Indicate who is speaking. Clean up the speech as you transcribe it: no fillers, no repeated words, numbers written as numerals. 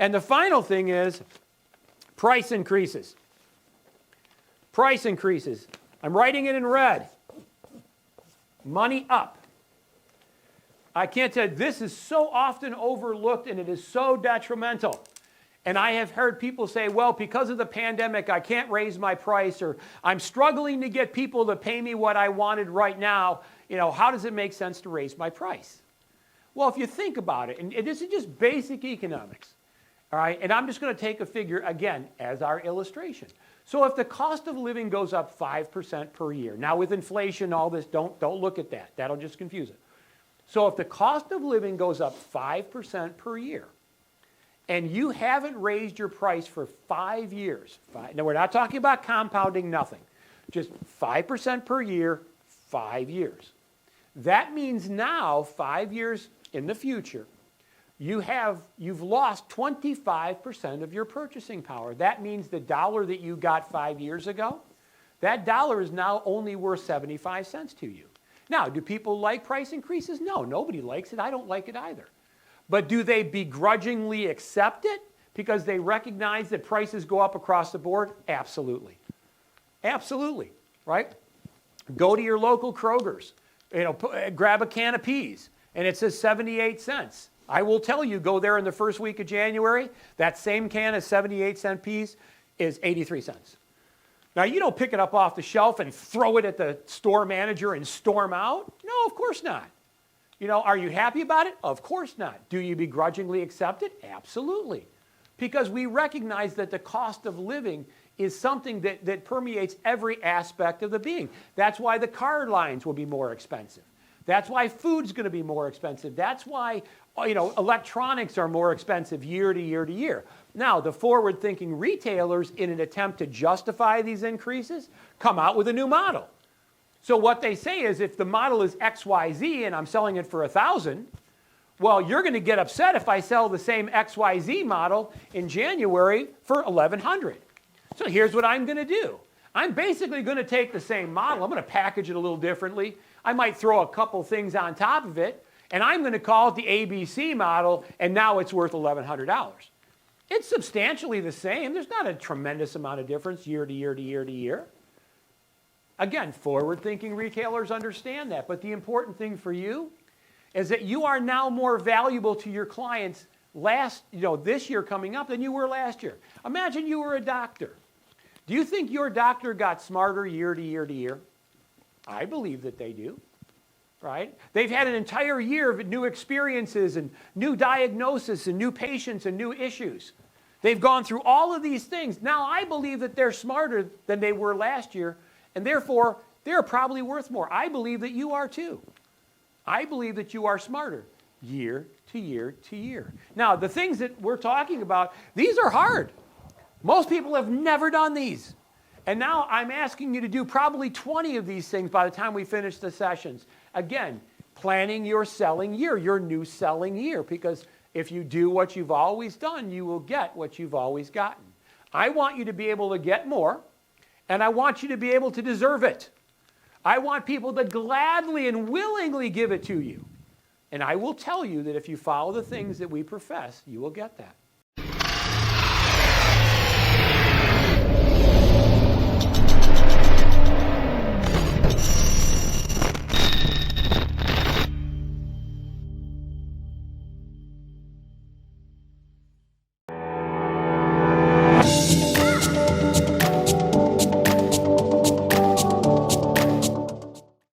Speaker 1: And the final thing is price increases. Price increases. I'm writing it in red. Money up. I can't tell you, this is so often overlooked and it is so detrimental. And I have heard people say, well, because of the pandemic, I can't raise my price, or I'm struggling to get people to pay me what I wanted right now. How does it make sense to raise my price? Well, if you think about it, and this is just basic economics, all right? And I'm just going to take a figure, again, as our illustration. So if the cost of living goes up 5% per year, now with inflation, all this, don't look at that. That'll just confuse it. So if the cost of living goes up 5% per year, and you haven't raised your price for 5 years, now we're not talking about compounding, nothing, just 5% per year, 5 years. That means now, 5 years in the future, you've lost 25% of your purchasing power. That means the dollar that you got 5 years ago, that dollar is now only worth 75 cents to you. Now, do people like price increases? No, nobody likes it. I don't like it either. But do they begrudgingly accept it because they recognize that prices go up across the board? Absolutely. Absolutely, right? Go to your local Kroger's, grab a can of peas, and it says 78 cents. I will tell you, go there in the first week of January, that same can of 78-cent peas is 83 cents. Now, you don't pick it up off the shelf and throw it at the store manager and storm out. No, of course not. Are you happy about it? Of course not. Do you begrudgingly accept it? Absolutely. Because we recognize that the cost of living is something that permeates every aspect of the being. That's why the car lines will be more expensive. That's why food's going to be more expensive. That's why electronics are more expensive year to year to year. Now, the forward-thinking retailers, in an attempt to justify these increases, come out with a new model. So what they say is, if the model is XYZ and I'm selling it for $1,000, well, you're going to get upset if I sell the same XYZ model in January for $1,100. So here's what I'm going to do. I'm basically going to take the same model. I'm going to package it a little differently. I might throw a couple things on top of it, and I'm going to call it the ABC model, and now it's worth $1,100. It's substantially the same. There's not a tremendous amount of difference year to year to year to year. Again, forward-thinking retailers understand that, but the important thing for you is that you are now more valuable to your clients this year coming up than you were last year. Imagine you were a doctor. Do you think your doctor got smarter year to year to year? I believe that they do, right? They've had an entire year of new experiences and new diagnosis and new patients and new issues. They've gone through all of these things. Now, I believe that they're smarter than they were last year, and therefore, they're probably worth more. I believe that you are too. I believe that you are smarter year to year to year. Now, the things that we're talking about, these are hard. Most people have never done these. And now I'm asking you to do probably 20 of these things by the time we finish the sessions. Again, planning your selling year, your new selling year, because if you do what you've always done, you will get what you've always gotten. I want you to be able to get more, and I want you to be able to deserve it. I want people to gladly and willingly give it to you. And I will tell you that if you follow the things that we profess, you will get that.